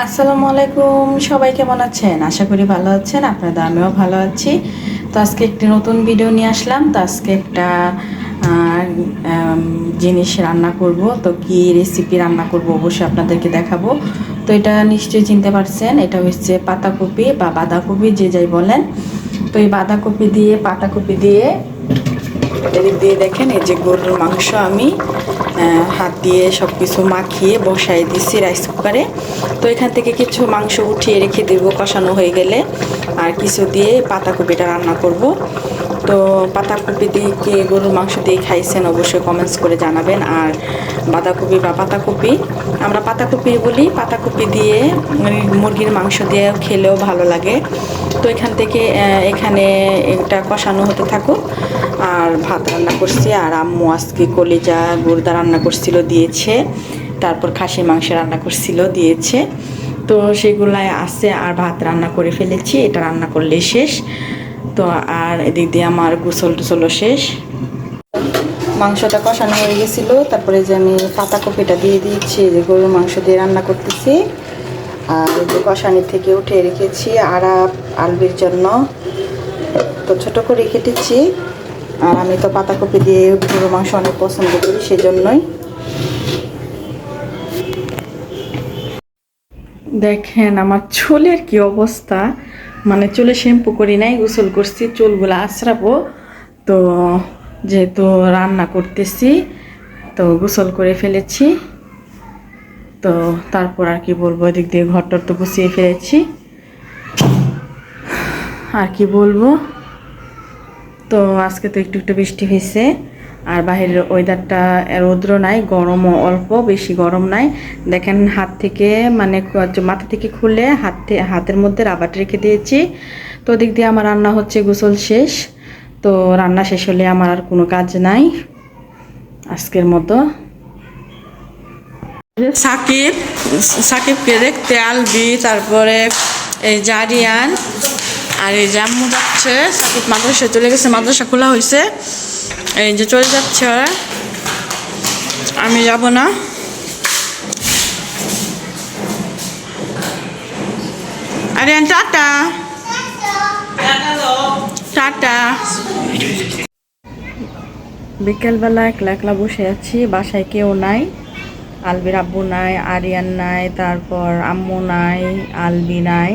আসসালামু আলাইকুম, সবাই কেমন আছেন? আশা করি ভালো আছেন। আপনাদের আমিও ভালো আছি। তো আজকে একটি নতুন ভিডিও নিয়ে আসলাম। তো আজকে একটা জিনিস রান্না করব। তো কি রেসিপি রান্না করব অবশ্যই আপনাদেরকে দেখাবো। তো এটা নিশ্চয়ই চিনতে পারছেন, এটা হচ্ছে পাতাকপি বা বাঁধাকপি যে যাই বলেন। তো এই বাঁধাকপি দিয়ে পাতাকপি দিয়ে এদিক দিয়ে দেখেন, এই যে গরুর মাংস আমি হাত দিয়ে সব কিছু মাখিয়ে বসাই দিছি রাইস কুকারে। তো এখান থেকে কিছু মাংস উঠিয়ে রেখে দেবো কষানো হয়ে গেলে, আর কিছু দিয়ে পাতাকপিটা রান্না করব। তো পাতাকপি দিয়ে কে গরুর মাংস দিয়ে খাইছেন অবশ্যই কমেন্টস করে জানাবেন। আর বাঁধাকপি বা পাতাকপি, আমরা পাতাকপি বলি, পাতাকপি দিয়ে মুরগির মাংস দিয়ে খেলেও ভালো লাগে। তো এখানে এটা কষানো হতে থাকুক। আর ভাত রান্না করছি, আর আম্মু আজকে কলিজা গুর্দা রান্না করছিল দিয়েছে, তারপর খাসি মাংস রান্না করছিল দিয়েছে। তো সেগুলাই আছে, আর ভাত রান্না করে ফেলেছি, এটা রান্না করলে শেষ। তো আর এদিক দিয়ে আমার গোসল টোসলও শেষ। মাংসটা কষানো হয়ে গেছিলো, তারপরে যে আমি পাতাকপিটা দিয়ে দিয়েছি, যে গরুর মাংস দিয়ে রান্না করতেছি। আর এই যে কষানি থেকে উঠে রেখেছি আলবির জন্য, তো ছোটো করে কেটেছি। আর আমি তো পাতাকপি দিয়ে গরুর মাংস অনেক পছন্দ করি, সেজন্যই। দেখেন আমার চুলের কি অবস্থা, মানে চুলে শ্যাম্পু করি নাই, গোসল করছি, চুলগুলো আঁচড়াবো। তো যেহেতু রান্না করতেছি, তো গোসল করে ফেলেছি। তো তারপর আর কি বলবো, এদিক দিয়ে ঘরটার তো গুছিয়ে ফেলেছি, আর কি বলবো। তো আজকে তো একটু একটু বৃষ্টি হয়েছে, আর বাহিরের ওয়েদারটা রৌদ্র নাই, গরমও অল্প, বেশি গরম নাই। দেখেন হাত থেকে মানে মাথা থেকে খুলে হাতের মধ্যে রাবার রেখে দিয়েছি। তো ওদিক দিয়ে আমার রান্না হচ্ছে, গোসল শেষ। তো রান্না শেষ হলে আমার আর কোনো কাজ নাই আজকের মতো। সাকিবকে দেখতে আলবি, তারপরে এই জারিয়ান, আর এই জাম্মু যাচ্ছে। সাকিব মাদ্রাসা চলে গেছে, মাদ্রাসা খোলা হয়েছে, এই যে চলে যাচ্ছে ওরা, আমি যাব না। আরে টাটা টাটা। বিকেলবেলা একলা একলা বসে আছি, বাসায় কেউ নাই। আলবির আব্বু নাই, আরিয়ান নাই, তারপর আম্মু নাই, আলবি নাই,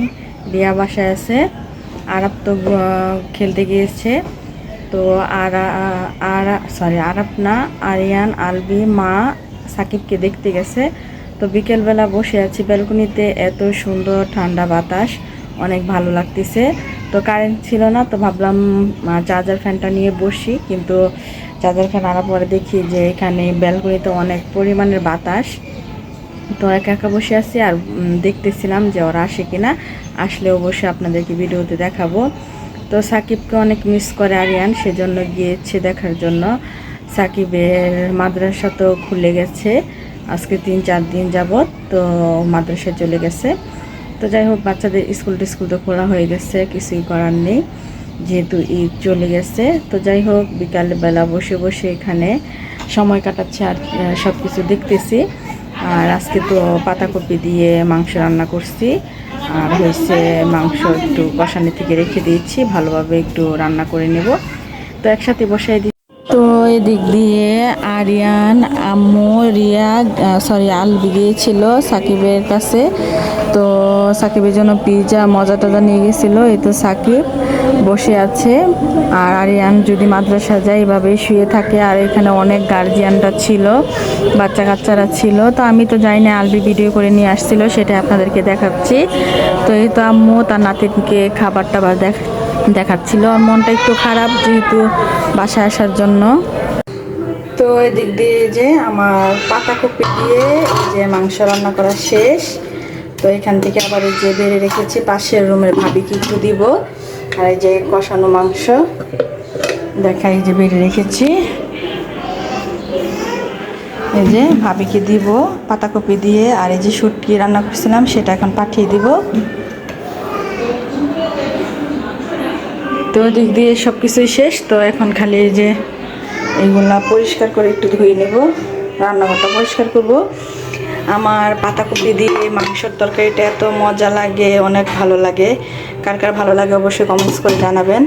রিয়া বাসায় আছে। আরব তো খেলতে গিয়েছে। তো আরব না, আরিয়ান, আলবি, মা সাকিবকে দেখতে গেছে। তো বিকেলবেলা বসে আছি ব্যালকনিতে, এত সুন্দর ঠান্ডা বাতাস, অনেক ভালো লাগতেছে। তো কারেন্ট ছিল না, তো ভাবলাম চার্জার ফ্যানটা নিয়ে বসি, কিন্তু চার্জার ফ্যান আনার পরে দেখি যে এখানে ব্যালকনিতে অনেক পরিমাণের বাতাস। তো একা একা বসে আছি, আর দেখতেছিলাম যে ওরা আসে কিনা, আসলে অবশ্যই আপনাদেরকে ভিডিওতে দেখাবো। তো সাকিবকে অনেক মিস করে আরিয়ান, সেজন্য গিয়েছে দেখার জন্য। সাকিবের মাদ্রাসা তো খুলে গেছে আজকে 3-4 দিন যাবৎ, তো মাদ্রাসায় চলে গেছে। তো যাই হোক, বাচ্চাদের স্কুল তো খোলা হয়ে গেছে, কিছুই করার নেই, যেহেতু ঈদ চলে গেছে। তো যাই হোক, বিকালবেলা বসে বসে এখানে সময় কাটাচ্ছে, আর সব কিছু দেখতেছি। আর আজকে তো পাতাকপি দিয়ে মাংস রান্না করছি, আর হয়েছে মাংস একটু কষানি থেকে রেখে দিয়েছি, ভালোভাবে একটু রান্না করে নেব। তো একসাথে বসাই দিই। তো এদিক দিয়ে আরিয়ান, আম্মু, রিয়া, আলবি গিয়েছিল সাকিবের কাছে। তো সাকিবের জন্য পিৎজা মজা টজা নিয়ে গেছিলো। এই তো সাকিব বসে আছে, আর আরিয়ান যদি মাদ্রাসা যায় এভাবেই শুয়ে থাকে। আর এখানে অনেক গার্জিয়ানরা ছিল, বাচ্চা কাচ্চারা ছিল। তো আমি তো যাই না, আলবি ভিডিও করে নিয়ে আসছিল, সেটা আপনাদেরকে দেখাচ্ছি। তো এই তো আম্মু তার নাতিকে খাবার টাবার দেখাচ্ছিল। আর মনটা একটু খারাপ, যেহেতু বাসায় আসার জন্য। তো এদিক দিয়ে যে আমার পাতাকপি দিয়ে যে মাংস রান্না করা শেষ। তো এখান থেকে আবার এই যে বেড়ে রেখেছি, পাশের রুমের ভাবিকে একটু দিব। আর এই যে কষানো মাংস দেখা, এই যে বেড়ে রেখেছি, এই যে ভাবিকে দিব পাতাকপি দিয়ে। আর এই যে শুটকি রান্না করছিলাম, সেটা এখন পাঠিয়ে দিব। তো দিক দিয়ে সব কিছুই শেষ। তো এখন খালি এই যে এইগুলা পরিষ্কার করে একটু ধুয়ে নেব, রান্নাঘরটা পরিষ্কার করব। আমার পাতাকপি দিয়ে মাংসের তরকারিটা এত মজা লাগে, অনেক ভালো লাগে। কার কার ভালো লাগে অবশ্যই কমেন্টস করে জানাবেন।